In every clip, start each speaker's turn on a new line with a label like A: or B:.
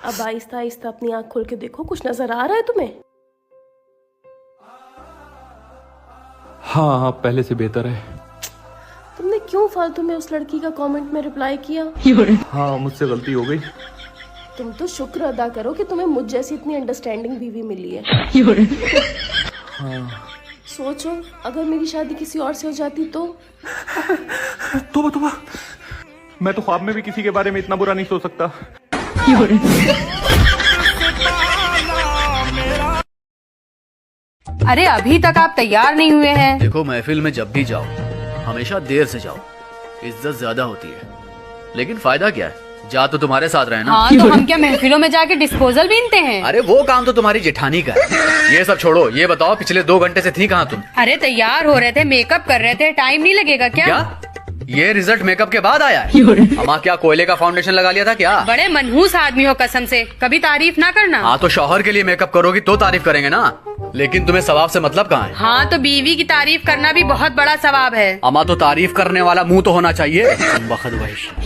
A: अब आहिस्ता आहिस्ता अपनी आंख खोल के देखो, कुछ नजर आ रहा है तुम्हें?
B: हाँ, पहले से बेहतर है।
A: तुमने क्यों फालतू में उस लड़की का कमेंट में रिप्लाई किया?
B: हाँ, मुझसे गलती हो गई।
A: तुम तो शुक्र अदा करो कि तुम्हें मुझ जैसी इतनी अंडरस्टैंडिंग बीवी मिली है।
B: हाँ।
A: सोचो, अगर मेरी शादी किसी और से हो जाती तो?
B: तोबा, मैं तो ख्वाब में भी किसी के बारे में इतना बुरा नहीं सोच सकता।
C: अरे अभी तक आप तैयार नहीं हुए हैं।
D: देखो, महफिल में जब भी जाओ हमेशा देर से जाओ, इज्जत ज्यादा होती है। लेकिन फायदा क्या है, जा तो तुम्हारे साथ रहे ना।
C: हाँ, तो हम क्या महफिलों में जाके डिस्पोजल बीनते हैं?
D: अरे वो काम तो तुम्हारी जेठानी का है। ये सब छोड़ो, ये बताओ पिछले 2 घंटे से थी कहाँ तुम?
C: अरे तैयार हो रहे थे, मेकअप कर रहे थे, टाइम नहीं लगेगा क्या?
D: ये रिजल्ट मेकअप के बाद आया है? अम्मा क्या कोयले का फाउंडेशन लगा लिया था क्या?
C: बड़े मनहूस आदमी हो कसम से, कभी तारीफ ना करना।
D: हाँ, तो शौहर के लिए मेकअप करोगी तो तारीफ करेंगे ना। लेकिन तुम्हें सवाब से मतलब कहाँ है?
C: हाँ, तो बीवी की तारीफ करना भी बहुत बड़ा सवाब है।
D: अम्मा, तो तारीफ करने वाला मुंह तो होना चाहिए।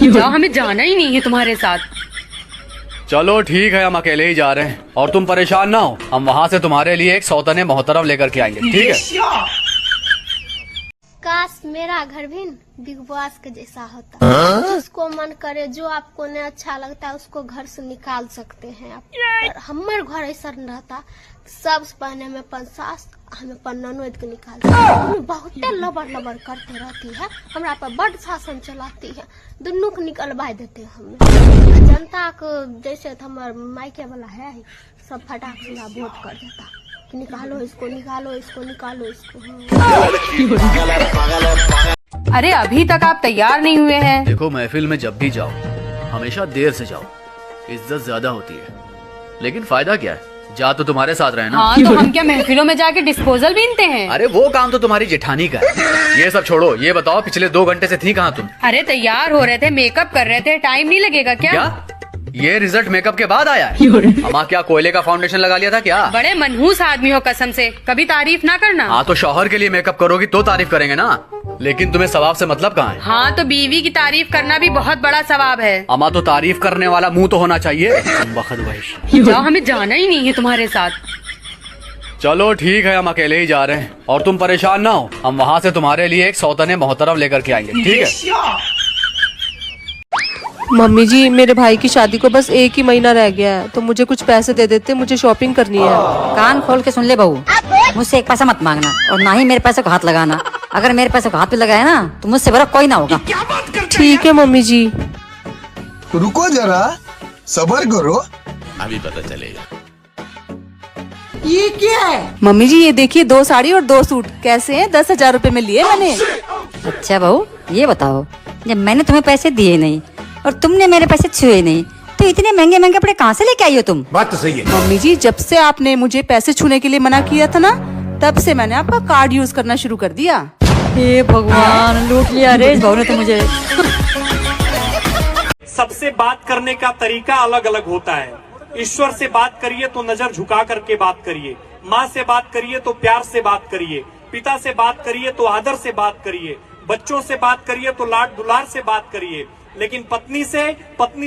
C: जाओ, हमें जाना ही नहीं है तुम्हारे साथ।
D: चलो ठीक है, हम अकेले ही जा रहे हैं और तुम परेशान ना हो। हम वहाँ से तुम्हारे लिए एक सौतने मोहतरम लेकर के आएंगे, ठीक है?
E: काश मेरा घर भी बिग बॉस के जैसा होता। जिसको मन करे, जो आपको नहीं अच्छा लगता है उसको घर से निकाल सकते हैं आप। पर हमारे घर ऐसा रहता, सब पहने में सास हमें पन्नों के निकाल बहुत लबर करते रहती है, हमरा पर बड़ शासन चलाती है, दोनों को निकलवा देते हैं हमें। जनता को जैसे हमारे मायके वाला है, सब फटाक से वोट कर देता, निकालो इसको, निकालो इसको, निकालो इसको।
C: अरे अभी तक आप तैयार नहीं हुए हैं।
D: देखो, महफिल में जब भी जाओ हमेशा देर से जाओ, इज्जत ज्यादा होती है। लेकिन फायदा क्या है, जा तो तुम्हारे साथ रहे ना।
C: हाँ, तो हम क्या महफिलों में जाके डिस्पोजल बीनते हैं?
D: अरे वो काम तो तुम्हारी जेठानी का है। ये सब छोड़ो, ये बताओ पिछले 2 घंटे से थी कहाँ तुम?
C: अरे तैयार हो रहे थे, मेकअप कर रहे थे, टाइम नहीं लगेगा क्या?
D: ये रिजल्ट मेकअप के बाद आया है? अम्मा क्या कोयले का फाउंडेशन लगा लिया था क्या?
C: बड़े मनहूस आदमी हो कसम से, कभी तारीफ ना करना।
D: हाँ, तो शौहर के लिए मेकअप करोगी तो तारीफ करेंगे ना। लेकिन तुम्हें सवाब से मतलब कहाँ है?
C: हाँ, तो बीवी की तारीफ करना भी बहुत बड़ा सवाब है।
D: अम्मा, तो तारीफ करने वाला मुंह तो होना चाहिए।
C: जाओ, हमें जाना ही नहीं है तुम्हारे साथ।
D: चलो ठीक है, हम अकेले ही जा रहे हैं और तुम परेशान ना हो। हम वहाँ से तुम्हारे लिए एक सौतने मोहतरम लेकर के आएंगे, ठीक है?
F: मम्मी जी, मेरे भाई की शादी को बस 1 ही महीना रह गया है, तो मुझे कुछ पैसे दे देते, मुझे शॉपिंग करनी है।
G: कान खोल के सुन ले बहू, मुझसे 1 पैसा मत मांगना और ना ही मेरे पैसे को हाथ लगाना। अगर मेरे पैसे को हाथ पे लगाया ना तो मुझसे बड़ा कोई ना होगा।
F: ठीक है मम्मी जी।
H: रुको जरा, सब्र करो,
I: अभी पता चलेगा।
F: ये क्या है? मम्मी जी, ये देखिए 2 साड़ी और 2 सूट कैसे हैं? 10,000 रुपए में लिए मैंने।
G: अच्छा बहू, ये बताओ, जब मैंने तुम्हें पैसे दिए नहीं और तुमने मेरे पैसे छुए नहीं, तो इतने महंगे महंगे कपड़े कहाँ से लेके आई हो तुम?
I: बात तो सही है।
F: मम्मी जी, जब से आपने मुझे पैसे छूने के लिए मना किया था ना, तब से मैंने आपका कार्ड यूज करना शुरू कर दिया।
G: हे भगवान, लूट लिया रे इस बहू ने तो मुझे।
J: सबसे बात करने का तरीका अलग अलग होता है। ईश्वर से बात करिए तो नजर झुका करके बात करिए, माँ से बात करिए तो प्यार से बात करिए, पिता से बात करिए तो आदर से बात करिए, बच्चों से बात करिए तो लाड दुलार से बात करिए। लेकिन पत्नी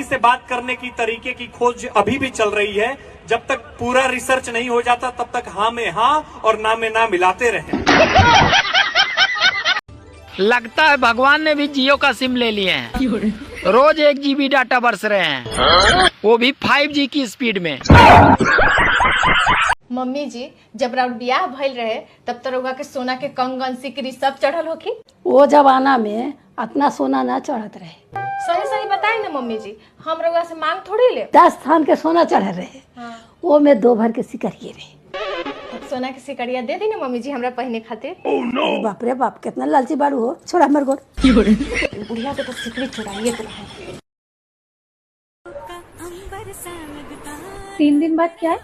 J: से बात करने की तरीके की खोज अभी भी चल रही है। जब तक पूरा रिसर्च नहीं हो जाता तब तक हाँ में हाँ और ना में ना मिलाते रहें।
K: लगता है भगवान ने भी जियो का सिम ले लिए हैं। रोज 1 GB डाटा बरस रहे हैं, वो भी 5G की स्पीड में।
L: मम्मी जी, जब राउर ब्याह भइल रहे तब तो रउआ के सोना के कंगन सिकरी सब चढ़ल होखी।
M: वो जमाना में इतना सोना ना चढ़त रहे।
L: सही सही बताई ना मम्मी जी, हम रउआ से मांग थोड़ी ले।
M: 10 थान के सोना चढ़े रहे।
L: हाँ।
M: वो में 2 भर के सिकरिए रहे।
L: सोना के सिकड़िया दे दी ना मम्मी जी हमरा पहने खातिर।
M: बाप रे बाप, कितना लालची बाड़ू हो। छोड़ा हमर गोड़।
L: बुढ़िया के तो सिकड़ी चुराइए तो रहे।
N: 3 दिन बाद क्या है?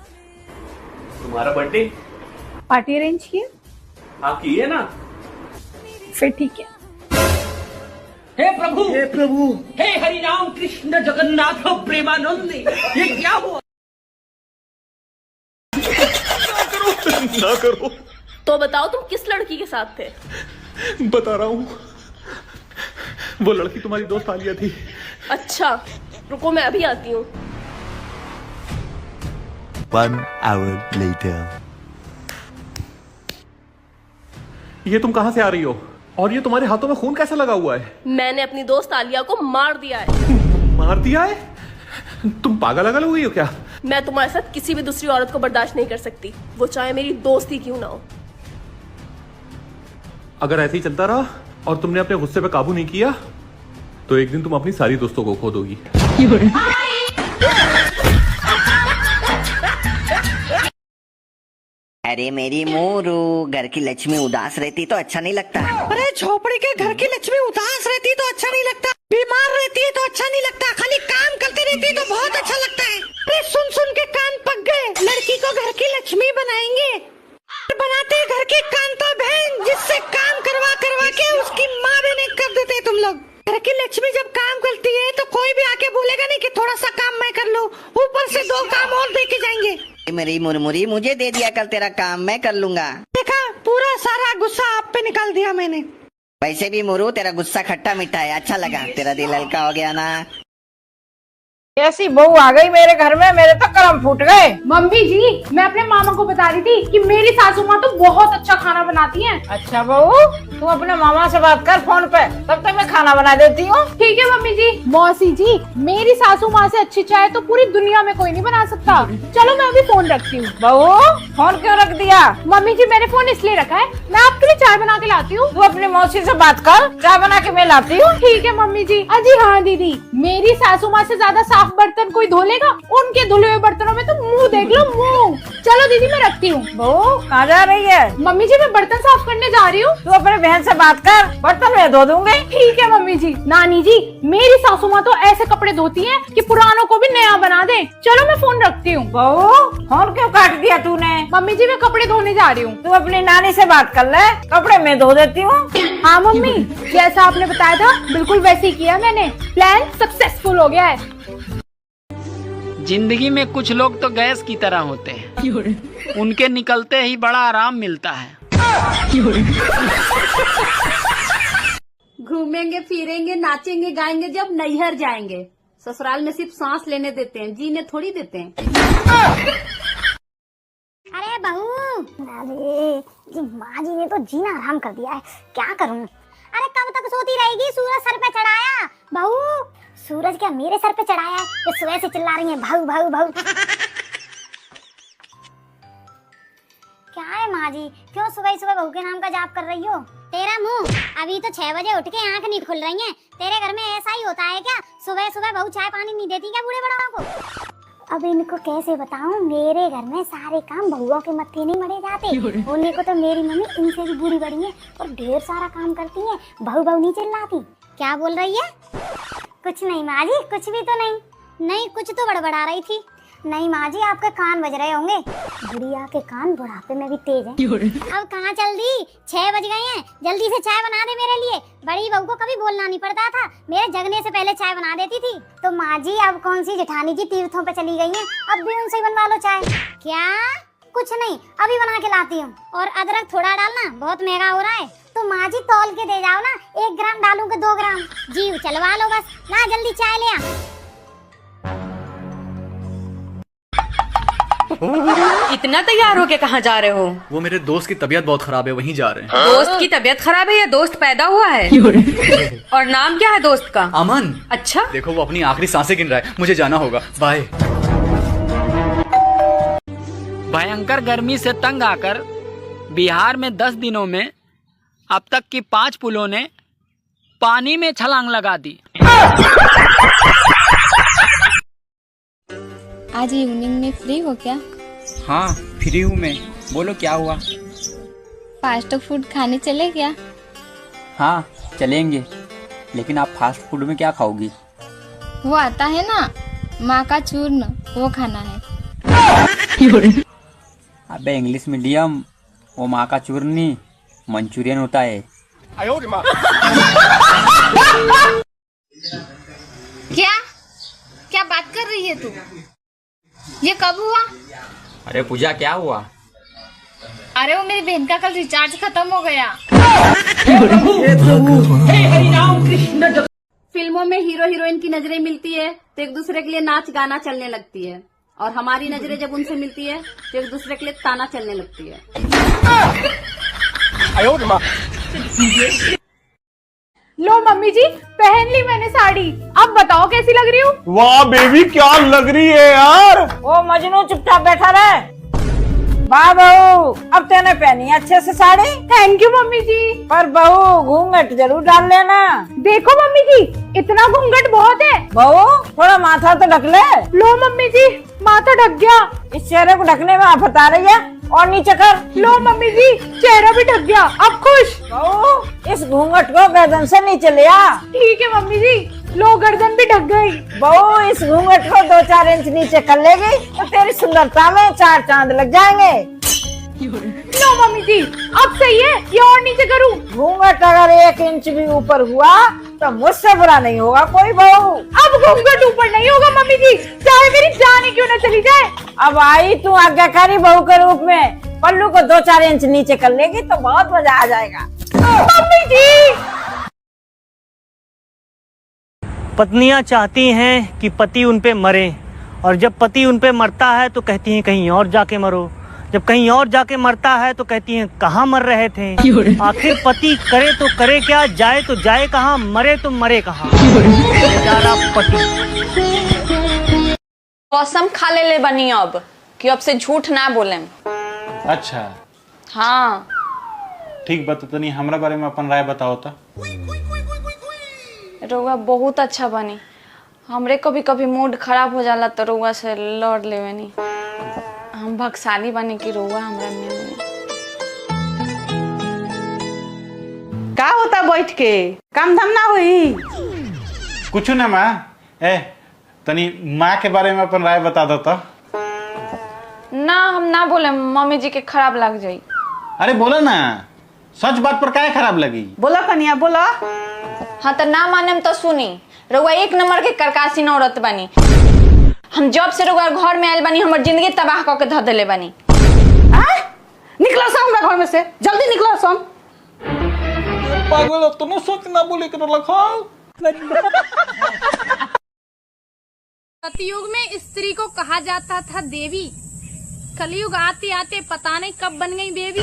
J: तुम्हारा बर्थडे
N: पार्टी अरेंज किए?
J: आप किए ना?
N: फिर ठीक है।
K: हे प्रभु, हे प्रभु, हे हरि राम कृष्ण जगन्नाथ प्रेमानंद, ये क्या हुआ?
B: ना करो।
A: तो बताओ, तुम किस लड़की के साथ थे?
B: बता रहा हूँ, वो लड़की तुम्हारी दोस्त आलिया थी।
A: अच्छा, रुको मैं अभी आती हूँ।
I: 1 hour later.
B: ये तुम कहाँ से आ रही हो? और ये तुम्हारे हाथों में खून कैसे लगा हुआ है?
A: मैंने अपनी दोस्त आलिया को मार दिया है।
B: मार दिया है? तुम पागल हो गई हो क्या?
A: मैं तुम्हारे साथ किसी भी दूसरी औरत को बर्दाश्त नहीं कर सकती, वो चाहे मेरी दोस्त ही क्यों ना हो।
B: अगर ऐसे ही चलता रहा और तुमने अपने गुस्से पे काबू नहीं किया तो एक दिन तुम अपनी सारी दोस्तों को खो दोगी।
O: अरे मेरी मोरू, घर की लक्ष्मी उदास रहती तो अच्छा नहीं लगता। अरे झोपड़ी के घर की लक्ष्मी उदास रहती तो अच्छा नहीं लगता, बीमार रहती है तो अच्छा नहीं लगता, खाली काम करती रहती है तो बहुत अच्छा लगता है। अरे सुन सुन के कान पक गए, लड़की को घर की लक्ष्मी बनाएंगे, बनाते हैं घर की कांता बहन, जिससे काम करवा करवा के उसकी माँ बहने कर देते हैं तुम लोग। घर की लक्ष्मी जब काम करती है तो कोई भी आके बोलेगा नहीं कि थोड़ा सा काम मैं कर लूं, ऊपर से 2 काम और दे के जाएंगे। मेरी मुरमुरी, मुझे दे दिया कल तेरा काम, मैं कर लूंगा। देखा, पूरा सारा गुस्सा आप पे निकाल दिया मैंने। वैसे भी मुरू, तेरा गुस्सा खट्टा मीठा है, अच्छा लगा, तेरा दिल हल्का हो गया ना।
N: ऐसी बहू आ गई मेरे घर में, मेरे तो करम फूट गए। मम्मी जी, मैं अपने मामा को बता रही थी कि मेरी सासू माँ तो बहुत अच्छा खाना बनाती हैं। अच्छा बहू, तू अपने मामा से बात कर फोन पे, तब तक मैं खाना बना देती हूँ। ठीक है मम्मी जी। मौसी जी, मेरी सासू माँ से अच्छी चाय तो पूरी दुनिया में कोई नहीं बना सकता। चलो मैं अभी फोन रखती हूँ। बहू, फोन क्यों रख दिया? मम्मी जी, मैंने फोन इसलिए रखा है, मैं आपके लिए चाय बना के लाती हूँ। तू अपनी मौसी से बात कर, चाय बना के मैं लाती हूँ। ठीक है मम्मी जी। अजी हाँ दीदी, मेरी सासू माँ से ज्यादा साफ बर्तन कोई धो लेगा? उनके धुले हुए बर्तनों में तो मुंह देख लो, मुंह। चलो दीदी मैं रखती हूँ। बहू कहाँ जा रही है? मम्मी जी, मैं बर्तन साफ करने जा रही हूँ। तू अपने बहन से बात कर, बर्तन मैं धो दूंगी। ठीक है मम्मी जी। नानी जी, मेरी सासू माँ तो ऐसे कपड़े धोती है कि पुरानों को भी नया बना दे। चलो मैं फोन रखती हूँ। बहू, फोन क्यों काट दिया तूने? मम्मी जी, मैं कपड़े धोने जा रही हूँ। तू अपनी नानी से बात कर ले, कपड़े मैं धो देती हूँ। हाँ मम्मी, जैसा आपने बताया था बिल्कुल वैसे ही किया मैंने, प्लान सक्सेसफुल हो गया है।
K: जिंदगी में कुछ लोग तो गैस की तरह होते हैं, उनके निकलते ही बड़ा आराम मिलता है।
F: घूमेंगे फिरेंगे नाचेंगे गाएंगे जब नैहर जाएंगे, ससुराल में सिर्फ सांस लेने देते हैं, जीने थोड़ी देते हैं।
E: अरे बहू, अरे जी माँ जी ने तो जीना आराम कर दिया है, क्या करूँ? अरे कब तक सोती रहेगी? सूरज सर पे चढ़ाया। बहू, सूरज क्या मेरे सर पे चढ़ाया है? ये सुबह से चिल्ला रही है भाऊ भाऊ भाऊ। क्या है माँ जी, क्यों सुबह सुबह बहू के नाम का जाप कर रही हो? तेरा मुंह, अभी तो 6 बजे उठ के आंख नहीं खुल रही है। तेरे घर में ऐसा ही होता है क्या? सुबह सुबह बहू चाय पानी नहीं देती क्या बूढ़े बड़ों को? अब इनको कैसे बताऊं, मेरे घर में सारे काम बहुओं के मत्थे नहीं मरे जाते। उन्हीं को तो मेरी मम्मी इनसे भी बूढ़ी बड़ी है और ढेर सारा काम करती है, बहू बहू नहीं चिल्लाती। क्या बोल रही है? कुछ नहीं माँ जी, कुछ भी तो नहीं। नहीं, कुछ तो बड़बड़ा रही थी। नहीं माँ जी, आपके कान बज रहे होंगे, बुढ़िया के कान बुढ़ापे में भी तेज हैं। अब कहाँ चल दी, 6 बज गए हैं, जल्दी से चाय बना दे मेरे लिए। बड़ी बहू को कभी बोलना नहीं पड़ता था, मेरे जगने से पहले चाय बना देती थी। तो माँ जी, अब कौन सी जेठानी जी तीर्थों पे चली गई हैं, अब भी उनसे बनवा लो चाय। क्या? कुछ नहीं, अभी बना के लाती हूँ। और अदरक थोड़ा डालना, बहुत महंगा हो रहा है। तो माँ जी तौल के दे जाओ ना, 1 ग्राम डालूं के 2 ग्राम। जी चलवा लो बस, ना जल्दी चाय ले आ।
C: इतना तैयार होके कहाँ जा रहे हो?
D: वो मेरे दोस्त की तबीयत बहुत खराब है, वहीं जा रहे हैं।
C: दोस्त की तबीयत खराब है या दोस्त पैदा हुआ है? और नाम क्या है दोस्त का?
D: अमन।
C: अच्छा,
D: देखो वो अपनी आखिरी सांसें गिन रहा है, मुझे जाना होगा, बाय।
K: भयंकर गर्मी से तंग आकर बिहार में 10 दिनों में अब तक की 5 पुलों ने पानी में छलांग लगा दी।
P: आज इवनिंग में फ्री हो क्या?
Q: हाँ फ्री हूँ मैं, बोलो क्या हुआ?
P: फास्ट फूड खाने चले क्या?
Q: हाँ चलेंगे, लेकिन आप फास्ट फूड में क्या खाओगी?
P: वो आता है ना, माँ का चूर्ण, वो खाना है।
Q: अबे इंग्लिश मीडियम, वो माँ का चूर्ण नहीं, मंचूरियन होता है।
P: क्या क्या बात कर रही है तू? ये कब हुआ?
Q: अरे पूजा क्या हुआ?
P: अरे वो मेरी बहन का कल रिचार्ज खत्म हो गया। फिल्मों में हीरो हीरोइन की नजरें मिलती है तो एक दूसरे के लिए नाच गाना चलने लगती है,
R: और हमारी नजरें जब उनसे मिलती है तो एक दूसरे के लिए ताना चलने लगती है।
N: लो मम्मी जी, पहन ली मैंने साड़ी, अब बताओ कैसी लग रही हूँ।
J: वाह बेबी क्या लग रही है यार।
N: ओ मजनू चुपचाप बैठा रहे। वाह बहू, अब तेने पहनी है अच्छे से साड़ी। थैंक यू मम्मी जी। पर बहू घूंघट जरूर डाल लेना। देखो मम्मी जी, इतना घूंघट बहुत है। बहू थोड़ा माथा तो ढक ले। लो मम्मी जी, माथा ढक गया। इस चेहरे को ढकने में आफत आ रही है, और नीचे कर। लो मम्मी जी, चेहरा भी ढक गया, अब खुश। बहू इस घूंघट को गर्दन से नीचे ले आ। ठीक है मम्मी जी। लो गर्दन भी ढक गई। बहू इस घूंघट को 2-4 इंच नीचे कर लेगी तो तेरी सुंदरता में 4 चांद लग जाएंगे। लो मम्मी जी, अब सही है, ये और नीचे करूँ? घूंघट अगर 1 इंच भी ऊपर हुआ तो मुझसे बुरा नहीं होगा कोई बहू। अब घूंघट ऊपर नहीं होगा मम्मी जी, चाहे मेरी जान ही क्यों न चली जाए। अब आई तू आज्ञाकारी बहू के रूप में, पल्लू को 2-4 इंच नीचे कर लेगी तो बहुत मजा आ जाएगा। मम्मी जी,
S: पत्नियां चाहती हैं कि पति उन पे मरे, और जब पति उन पे मरता है तो कहती हैं कहीं और जाके मरो, जब कहीं और जाके मरता है तो कहती हैं कहाँ मर रहे थे। आखिर पति करे तो करे क्या, जाए तो जाए कहाँ, मरे तो मरे कहाँ। बेचारा पति।
T: कसम खा ले बनी अब कि अब से झूठ ना बोले।
U: अच्छा
T: हाँ
U: ठीक बता, तनी हमरा बारे में अपन राय बताओ तो।
T: रउआ बहुत अच्छा बनी। हमरे कभी कभी मूड खराब हो जाला तो रउआ से लड़ लेवेनी। हम भक्साली बनी कि रउआ हमरा में।
F: का होता बैठ के, काम धाम ना हुई?
U: कुछ ना माँ, तनी माँ के बारे में अपन राय बता दो तो।
T: ना हम ना बोले, मम्मी जी के खराब लग जाई।
U: अरे बोलो ना, सच बात पर काहे खराब लगी?
F: बोला कन्या बोला।
T: हाँ तो ना माने तो सुनी, रउआ 1 नंबर के करकासी औरत बनी। हम जब से रउआ घर में आयल बनी हमर जिंदगी तबाह करके धऽ देले बनी।
F: निकला सा हमरा घर में से, जल्दी निकला सा।
U: पागल तो सोच ना बोले कर रखो।
P: सतयुग में स्त्री को कहा जाता था देवी, कलयुग आते आते पता नहीं कब बन गई बेबी।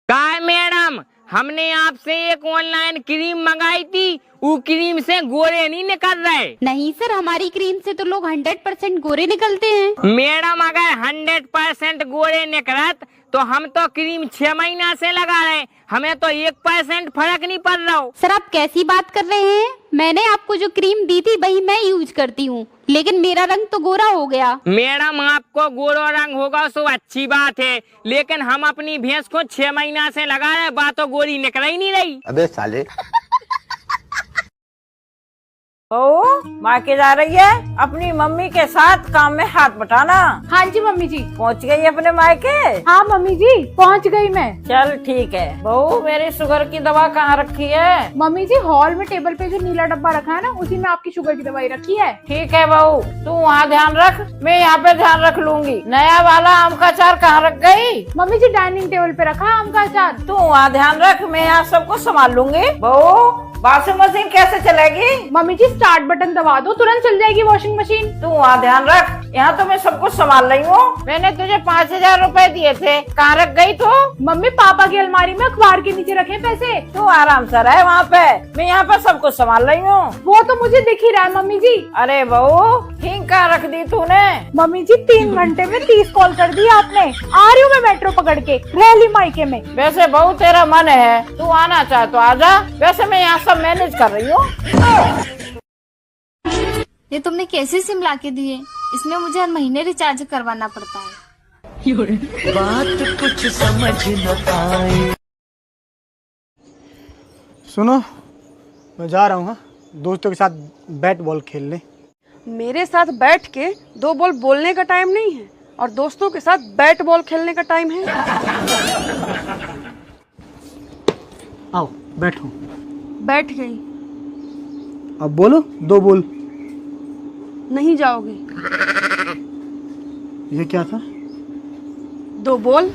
K: काय मैडम, हमने आपसे एक ऑनलाइन क्रीम मंगाई थी, वो क्रीम से गोरे नहीं निकल रहे।
P: नहीं सर, हमारी क्रीम से तो लोग 100% गोरे निकलते हैं।
K: मैडम अगर 100% गोरे निकलत तो हम तो क्रीम 6 महीना से लगा रहे, हमें तो 1% फर्क नहीं पड़ रहा।
P: सर आप कैसी बात कर रहे हैं? मैंने आपको जो क्रीम दी थी वही मैं यूज करती हूँ, लेकिन मेरा रंग तो गोरा हो गया।
K: मैडम आपको गोरा रंग होगा सो अच्छी बात है, लेकिन हम अपनी भैंस को 6 महीना से लगा रहे, बात तो गोरी निकल ही नहीं रही।
I: अबे साले।
N: ओ माँ के जा रही है, अपनी मम्मी के साथ काम में हाथ बटाना। हाँ जी मम्मी जी। पहुँच गई अपने मायके? हाँ मम्मी जी पहुँच गई मैं। चल ठीक है। बहू मेरी शुगर की दवा कहाँ रखी है? मम्मी जी हॉल में टेबल पे जो नीला डब्बा रखा है ना, उसी में आपकी शुगर की दवाई रखी है। ठीक है बहू, तू वहाँ ध्यान रख, मैं यहाँ पे ध्यान रख लूंगी। नया वाला आम का अचार कहाँ रख गई? मम्मी जी डाइनिंग टेबल पे रखा है आम का अचार। तू वहाँ ध्यान रख, मैं यहाँ सबको संभाल लूंगी। बहू वॉशिंग मशीन कैसे चलेगी? मम्मी जी स्टार्ट बटन दबा दो, तुरंत चल जाएगी वॉशिंग मशीन। तू वहाँ ध्यान रख, यहाँ तो मैं सब कुछ संभाल रही हूँ। मैंने तुझे 5000 रुपए दिए थे, कहाँ रख गई तू? मम्मी पापा की अलमारी में अखबार के नीचे रखे पैसे। तू आराम से रहे वहाँ पे, मैं यहाँ पे सब कुछ संभाल रही हूँ। वो तो मुझे दिख ही रहा है मम्मी जी। अरे बहू ठीक कहाँ रख दी तूने? मम्मी जी 3 घंटे में 30 कॉल कर दी आपने। आ रही हूँ मैं मेट्रो पकड़ के रैली मायके में। वैसे बहू तेरा मन है, तू आना चाहे तो आजा, वैसे मैं यहाँ सब मैनेज कर रही हूँ।
P: ये तुमने कैसे सिम ला के दिए? इसमें मुझे हर महीने रिचार्ज करवाना पड़ता है।
S: बात कुछ समझ न पाए।
V: सुनो, मैं जा रहा हूँ, हाँ दोस्तों के साथ बैट बॉल खेलने।
F: मेरे साथ बैठ के 2 बॉल बोलने का टाइम नहीं है, और दोस्तों के साथ बैट बॉल खेलने का टाइम है।
V: आओ बैठो।
F: बैठ गई।
V: अब बोलो 2 बोल।
F: नहीं जाओगे?
V: ये क्या था?
F: 2 बोल।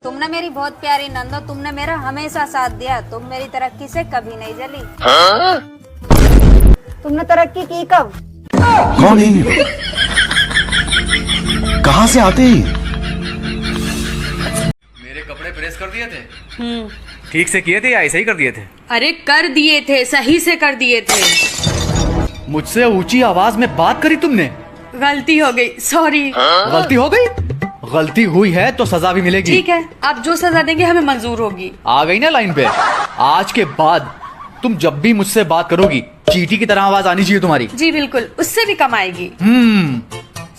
G: तुम तुम ना मेरी बहुत प्यारी नंदो, तुमने मेरा हमेशा साथ दिया, तुम मेरी तरक्की से कभी नहीं जली। तुमने तरक्की की कब?
I: कौन है? कहाँ से आते हैं?
D: मेरे कपड़े प्रेस कर दिए थे? ठीक से किए थे या ऐसे ही कर दिए थे?
C: अरे कर दिए थे, सही से कर दिए थे।
D: मुझसे ऊंची आवाज में बात करी तुमने?
C: गलती हो गई, सॉरी।
D: गलती हो गई? गलती हुई है तो सजा भी मिलेगी।
C: ठीक है, आप जो सजा देंगे हमें मंजूर होगी।
D: आ गई ना लाइन पे? आज के बाद तुम जब भी मुझसे बात करोगी चींटी की तरह आवाज आनी चाहिए तुम्हारी।
C: जी बिल्कुल, उससे भी कम आएगी।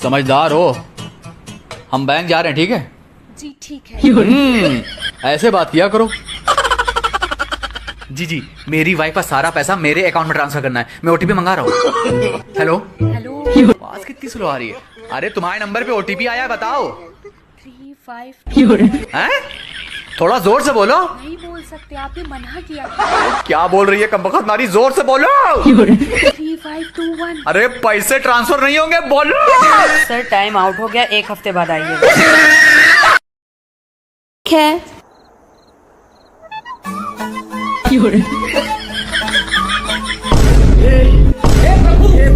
D: समझदार हो। हम बैंक जा रहे हैं, ठीक है?
C: जी ठीक है।
D: ऐसे बात किया करो। जी मेरी वाइफ का सारा पैसा मेरे अकाउंट में ट्रांसफर करना है, मैं ओटीपी मंगा रहा हूँ। हेलो आवाज कितनी स्लो आ रही है? अरे तुम्हारे नंबर पे ओटीपी आया है, बताओ।
C: 352
D: हैं? थोड़ा जोर से बोलो।
C: नहीं बोल सकते, आपने मना किया।
D: क्या बोल रही है कमबख्त नारी? जोर से बोलो।
C: 3521।
D: अरे पैसे ट्रांसफर नहीं होंगे, बोलो।
C: सर टाइम आउट हो गया, 1 हफ्ते बाद आइए।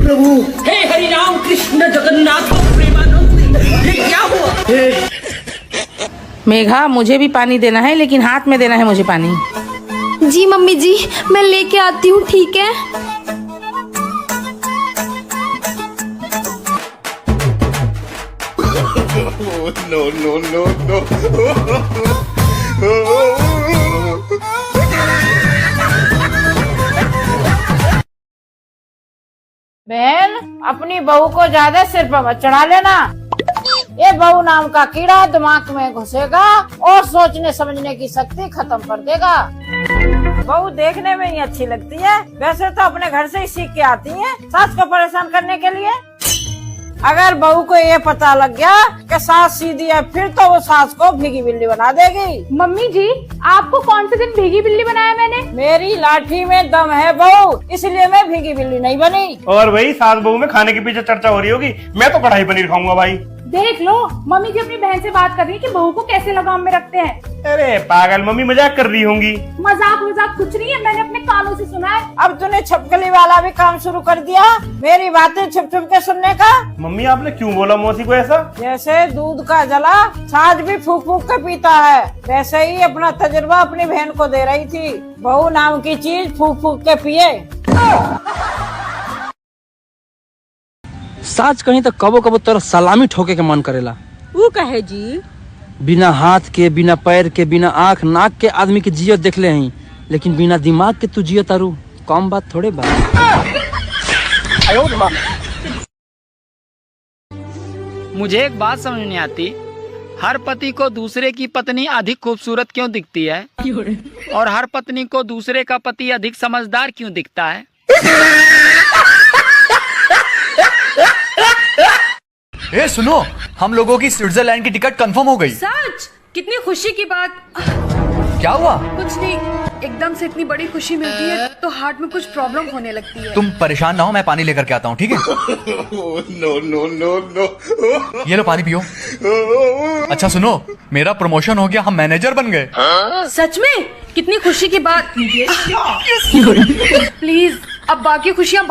N: प्रभु, हे हरि राम कृष्ण जगन्नाथ प्रेमानंद, ये क्या हुआ? मेघा, मुझे भी पानी देना है, लेकिन हाथ में देना है मुझे पानी।
E: जी मम्मी जी, मैं लेके आती हूँ, ठीक है?
I: No, no, no, no.
N: बहन, अपनी बहू को ज्यादा सिर पर मत चढ़ा लेना। ये बहू नाम का कीड़ा दिमाग में घुसेगा और सोचने समझने की शक्ति खत्म कर देगा। बहू देखने में ही अच्छी लगती है, वैसे तो अपने घर से ही सीख के आती है सास को परेशान करने के लिए। अगर बहू को ये पता लग गया कि सास सीधी है, फिर तो वो सास को भीगी बिल्ली बना देगी।
P: मम्मी जी, आपको कौन से दिन भीगी बिल्ली बनाया मैंने?
N: मेरी लाठी में दम है बहू, इसलिए मैं भीगी बिल्ली नहीं बनी।
U: और भाई सास बहू में खाने के पीछे चर्चा हो रही होगी, मैं तो कढ़ाई पनीर खाऊंगा भाई।
P: देख लो, मम्मी जी अपनी बहन से बात कर रही है कि बहू को कैसे लगाम में रखते हैं।
U: अरे पागल, मम्मी मजाक कर रही होंगी।
P: मजाक कुछ नहीं है, मैंने अपने कानों से सुना है।
N: अब तूने छपकली वाला भी काम शुरू कर दिया, मेरी बातें छुप छुप के सुनने का।
U: मम्मी आपने क्यों बोला मौसी को ऐसा?
N: जैसे दूध का जला छाछ भी फूक फूक के पीता है, वैसे ही अपना तजुर्बा अपनी बहन को दे रही थी। बहू नाम की चीज फूक फूक के पिए।
H: साच कहीं तो कबो कबो तोरा सलामी ठोके के मन करेला।
F: वो कहे जी?
H: बिना हाथ के, बिना पैर के, बिना आँख नाक के आदमी के जियत देख ले हई, लेकिन बिना दिमाग के तू जियत तारू। कम बात थोड़े बात।
K: मुझे एक बात समझ नहीं आती, हर पति को दूसरे की पत्नी अधिक खूबसूरत क्यों दिखती है और हर पत्नी को दूसरे का पति अधिक समझदार क्यों दिखता है?
D: ए सुनो, हम लोगों की स्विट्जरलैंड की टिकट कंफर्म हो गई।
C: सच? कितनी खुशी की बात।
D: क्या हुआ?
C: कुछ नहीं, एकदम से इतनी बड़ी खुशी मिलती है तो हार्ट में कुछ प्रॉब्लम होने लगती है।
D: तुम परेशान ना हो, मैं पानी लेकर के आता हूँ, ठीक है?
I: No, no, no, no.
D: ये लो पानी पियो। अच्छा सुनो, मेरा प्रमोशन हो गया, हम मैनेजर बन गए।
C: सच में? कितनी खुशी की बात। प्लीज अब बाकी खुशियाँ